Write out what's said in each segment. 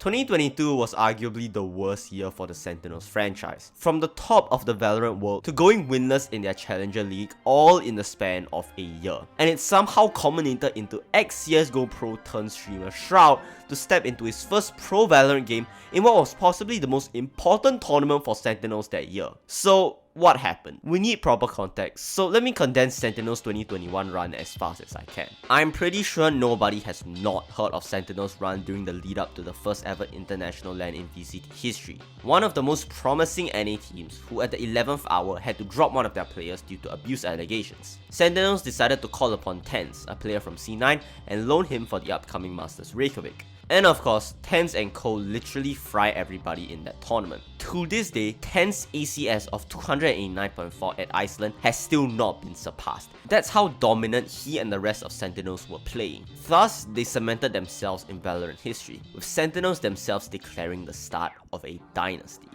2022 was arguably the worst year for the Sentinels franchise. From the top of the Valorant world to going winless in their Challenger League, all in the span of a year. And it somehow culminated into ex-CSGO pro turned streamer Shroud to step into his first pro Valorant game in what was possibly the most important tournament for Sentinels that year. So, what happened? We need proper context, so let me condense Sentinels 2021 run as fast as I can. I'm pretty sure nobody has not heard of Sentinels run during the lead up to the first ever international LAN in VCT history. One of the most promising NA teams who at the 11th hour had to drop one of their players due to abuse allegations. Sentinels decided to call upon Tens, a player from C9, and loan him for the upcoming Masters Reykjavik. And of course, Tens and co literally fry everybody in that tournament. To this day, Tens' ACS of 289.4 at Iceland has still not been surpassed. That's how dominant he and the rest of Sentinels were playing. Thus, they cemented themselves in Valorant history, with Sentinels themselves declaring the start of a dynasty.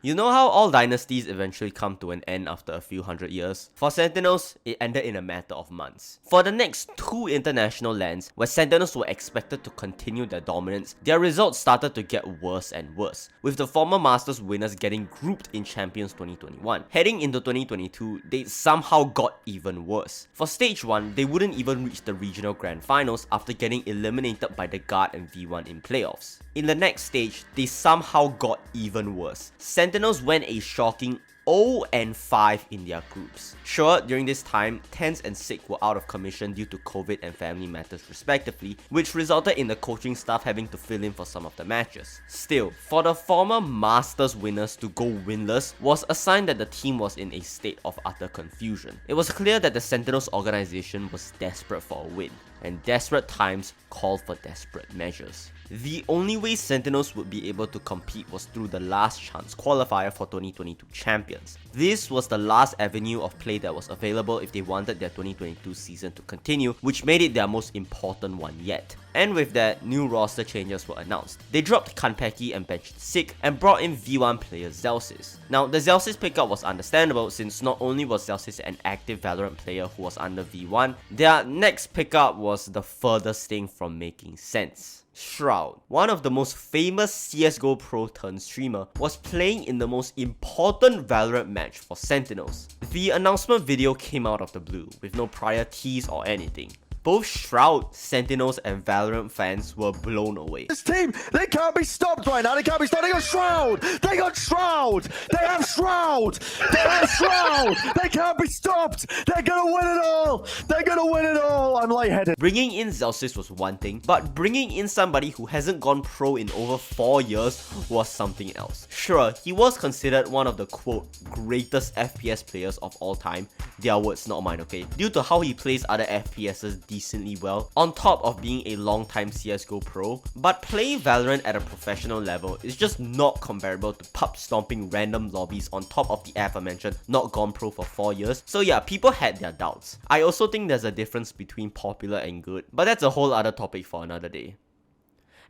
You know how all dynasties eventually come to an end after a few hundred years? For Sentinels, it ended in a matter of months. For the next 2 international LANs, where Sentinels were expected to continue their dominance, their results started to get worse and worse, with the former Masters winners getting grouped in Champions 2021. Heading into 2022, they somehow got even worse. For Stage 1, they wouldn't even reach the regional grand finals after getting eliminated by the Guard and V1 in playoffs. In the next stage, they somehow got even worse. Sentinels went a shocking 0-5 in their groups. Sure, during this time, Tens and Sig were out of commission due to COVID and family matters respectively, which resulted in the coaching staff having to fill in for some of the matches. Still, for the former Masters winners to go winless was a sign that the team was in a state of utter confusion. It was clear that the Sentinels organization was desperate for a win, and desperate times called for desperate measures. The only way Sentinels would be able to compete was through the last chance qualifier for 2022 champions. This was the last avenue of play that was available if they wanted their 2022 season to continue, which made it their most important one yet. And with that, new roster changes were announced. They dropped Kanpeki and benched Sig and brought in V1 player Zelsis. Now, the Zelsis pickup was understandable since not only was Zelsis an active Valorant player who was under V1, their next pickup was the furthest thing from making sense. Shroud, one of the most famous CSGO pro turned streamer, was playing in the most important Valorant match for Sentinels. The announcement video came out of the blue, with no prior tease or anything. Both Shroud, Sentinels, and Valorant fans were blown away. This team, they can't be stopped right now. They can't be stopped. They got Shroud. They got Shroud. They have Shroud. They have Shroud. They can't be stopped. They're gonna win it all. They're gonna win it all. I'm lightheaded. Bringing in Zelsis was one thing, but bringing in somebody who hasn't gone pro in over 4 years was something else. Sure, he was considered one of the quote greatest FPS players of all time. Their words, not mine, okay? Due to how he plays other FPSs decently well, on top of being a long-time CSGO pro, but playing Valorant at a professional level is just not comparable to pub stomping random lobbies on top of the aforementioned not gone pro for 4 years. So yeah, people had their doubts. I also think there's a difference between popular and good, but that's a whole other topic for another day.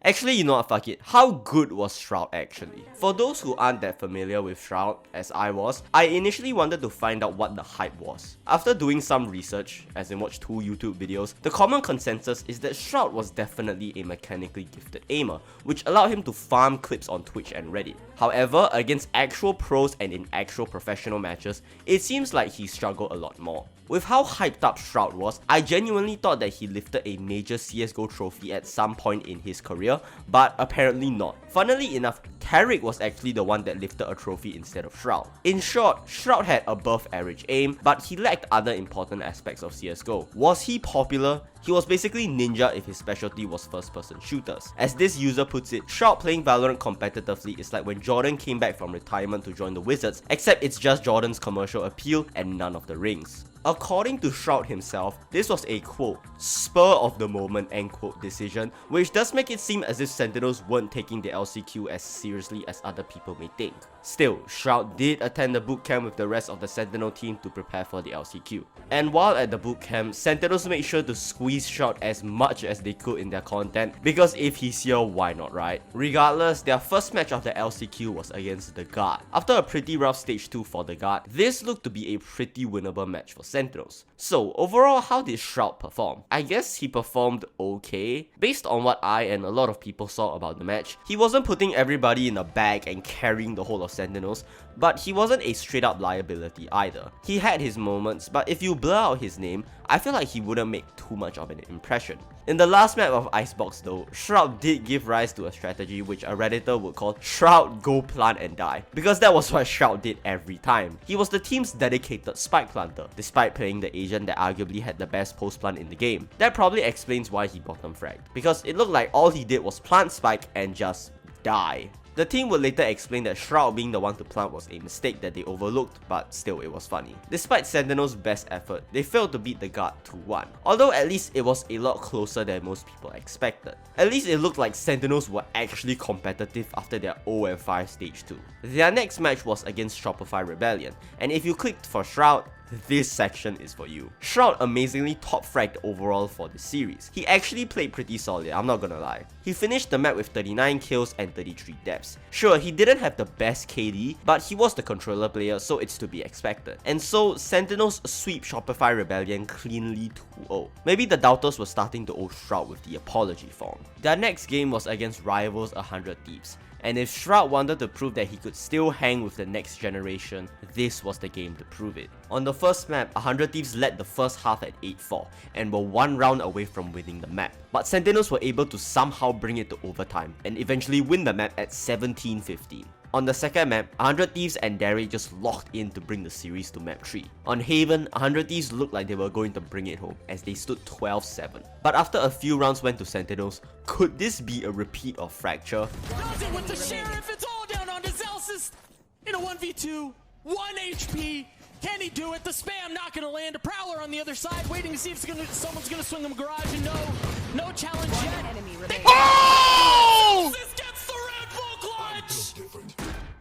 Actually, you know what, fuck it. How good was Shroud actually? For those who aren't that familiar with Shroud, as I was, I initially wanted to find out what the hype was. After doing some research, as in watch 2 YouTube videos, the common consensus is that Shroud was definitely a mechanically gifted aimer, which allowed him to farm clips on Twitch and Reddit. However, against actual pros and in actual professional matches, it seems like he struggled a lot more. With how hyped up Shroud was, I genuinely thought that he lifted a major CSGO trophy at some point in his career, but apparently not. Funnily enough, Carrick was actually the one that lifted a trophy instead of Shroud. In short, Shroud had above average aim, but he lacked other important aspects of CSGO. Was he popular? He was basically ninja if his specialty was first-person shooters. As this user puts it, Shroud playing Valorant competitively is like when Jordan came back from retirement to join the Wizards, except it's just Jordan's commercial appeal and none of the rings. According to Shroud himself, this was a quote, spur of the moment end quote decision, which does make it seem as if Sentinels weren't taking the LCQ as seriously seriously as other people may think. Still, Shroud did attend the bootcamp with the rest of the Sentinel team to prepare for the LCQ. And while at the bootcamp, Sentinels made sure to squeeze Shroud as much as they could in their content, because if he's here, why not, right? Regardless, their first match of the LCQ was against the Guard. After a pretty rough stage 2 for the Guard, this looked to be a pretty winnable match for Sentinels. So overall, how did Shroud perform? I guess he performed okay. Based on what I and a lot of people saw about the match, he wasn't putting everybody in a bag and carrying the whole of Sentinels, but he wasn't a straight up liability either. He had his moments, but if you blur out his name, I feel like he wouldn't make too much of an impression. In the last map of Icebox though, Shroud did give rise to a strategy which a redditor would call Shroud go plant and die, because that was what Shroud did every time. He was the team's dedicated spike planter, despite playing the Asian that arguably had the best post plant in the game. That probably explains why he bottom fragged, because it looked like all he did was plant spike and just die. The team would later explain that Shroud being the one to plant was a mistake that they overlooked, but still it was funny. Despite Sentinel's best effort, they failed to beat the Guard 2-1, although at least it was a lot closer than most people expected. At least it looked like Sentinels were actually competitive after their 0-5 stage 2. Their next match was against Shopify Rebellion, and if you clicked for Shroud, this section is for you. Shroud amazingly top fragged overall for the series. He actually played pretty solid, I'm not gonna lie. He finished the map with 39 kills and 33 deaths. Sure, he didn't have the best KD, but he was the controller player, so it's to be expected. And so, Sentinels sweep Shopify Rebellion cleanly 2-0. Maybe the doubters were starting to owe Shroud with the apology form. Their next game was against rivals 100 Thieves. And if Shroud wanted to prove that he could still hang with the next generation, this was the game to prove it. On the first map, 100 Thieves led the first half at 8-4 and were one round away from winning the map. But Sentinels were able to somehow bring it to overtime and eventually win the map at 17-15. On the second map, 100 Thieves and Derry just locked in to bring the series to map 3. On Haven, 100 Thieves looked like they were going to bring it home as they stood 12-7. But after a few rounds went to Sentinels, could this be a repeat of Fracture? Does it with the Sheriff, it's all down on Zelsis in a 1v2, 1 HP. Can he do it? The spam not gonna land. A Prowler on the other side, waiting to see if someone's gonna swing him a garage, and no challenge yet. Oh! This gets the Red Bull clutch!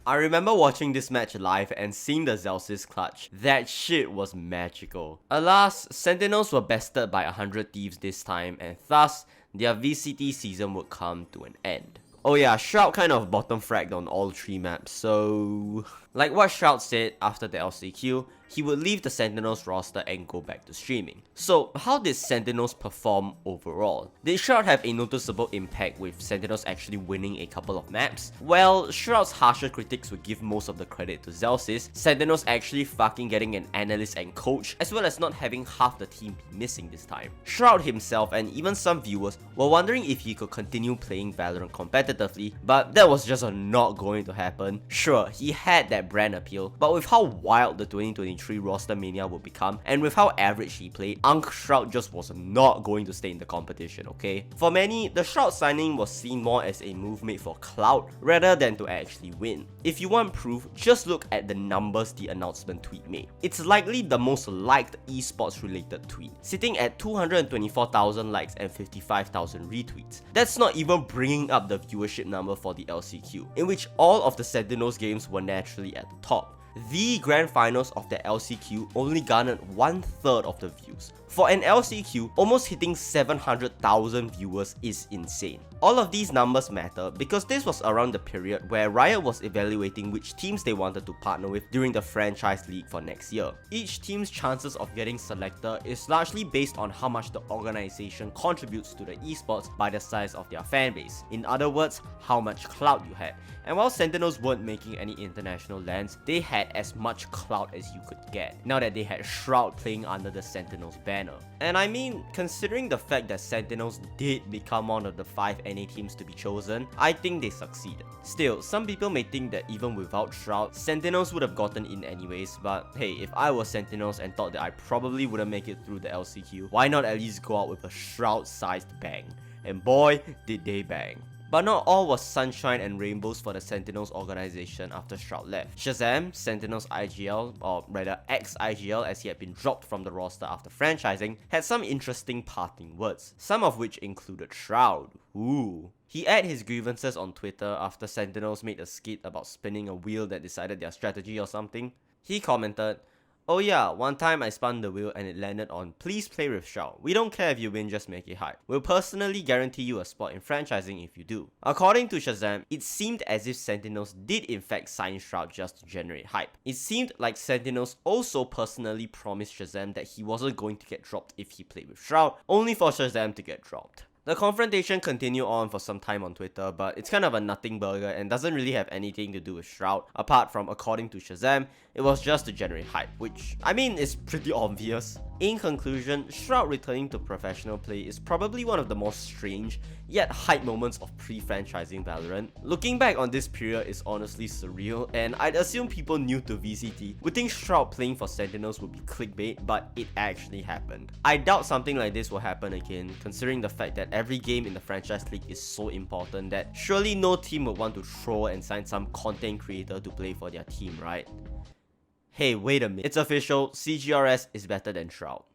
I remember watching this match live and seeing the Zelsis clutch. That shit was magical. Alas, Sentinels were bested by 100 Thieves this time, and thus, their VCT season would come to an end. Oh yeah, Shroud kind of bottom fragged on all 3 maps, so... Like what Shroud said after the LCQ, he would leave the Sentinels roster and go back to streaming. So, how did Sentinels perform overall? Did Shroud have a noticeable impact with Sentinels actually winning a couple of maps? Well, Shroud's harsher critics would give most of the credit to Zelsis, Sentinels actually fucking getting an analyst and coach, as well as not having half the team be missing this time. Shroud himself and even some viewers were wondering if he could continue playing Valorant competitively, but that was just not going to happen. Sure, he had that brand appeal, but with how wild the 2023 roster mania would become, and with how average he played, Shroud just was not going to stay in the competition, okay? For many, the Shroud signing was seen more as a move made for Clout rather than to actually win. If you want proof, just look at the numbers the announcement tweet made. It's likely the most liked esports related tweet, sitting at 224,000 likes and 55,000 retweets. That's not even bringing up the viewership number for the LCQ, in which all of the Sentinels games were naturally at the top. The grand finals of the LCQ only garnered 1/3 of the views. For an LCQ, almost hitting 700,000 viewers is insane. All of these numbers matter because this was around the period where Riot was evaluating which teams they wanted to partner with during the franchise league for next year. Each team's chances of getting selected is largely based on how much the organization contributes to the esports by the size of their fanbase. In other words, how much clout you had. And while Sentinels weren't making any international lands, they had as much clout as you could get, now that they had Shroud playing under the Sentinels banner. And I mean, considering the fact that Sentinels did become one of the 5 NA teams to be chosen, I think they succeeded. Still, some people may think that even without Shroud, Sentinels would have gotten in anyways, but hey, if I was Sentinels and thought that I probably wouldn't make it through the LCQ, why not at least go out with a Shroud-sized bang? And boy, did they bang. But not all was sunshine and rainbows for the Sentinels organization after Shroud left. Shazam, Sentinels IGL, or rather ex-IGL as he had been dropped from the roster after franchising, had some interesting parting words, some of which included Shroud. Ooh. He aired his grievances on Twitter after Sentinels made a skit about spinning a wheel that decided their strategy or something. He commented, "Oh yeah, one time I spun the wheel and it landed on 'Please play with Shroud. We don't care if you win, just make it hype. We'll personally guarantee you a spot in franchising if you do.'" According to Shazam, it seemed as if Sentinels did in fact sign Shroud just to generate hype. It seemed like Sentinels also personally promised Shazam that he wasn't going to get dropped if he played with Shroud, only for Shazam to get dropped. The confrontation continued on for some time on Twitter, but it's kind of a nothing burger and doesn't really have anything to do with Shroud, apart from, according to Shazam, it was just to generate hype, which, I mean, is pretty obvious. In conclusion, Shroud returning to professional play is probably one of the most strange, yet hype moments of pre-franchising Valorant. Looking back on this period is honestly surreal, and I'd assume people new to VCT would think Shroud playing for Sentinels would be clickbait, but it actually happened. I doubt something like this will happen again, considering the fact that every game in the franchise league is so important that surely no team would want to throw and sign some content creator to play for their team, right? Hey, wait a minute. It's official, CGRS is better than Shroud.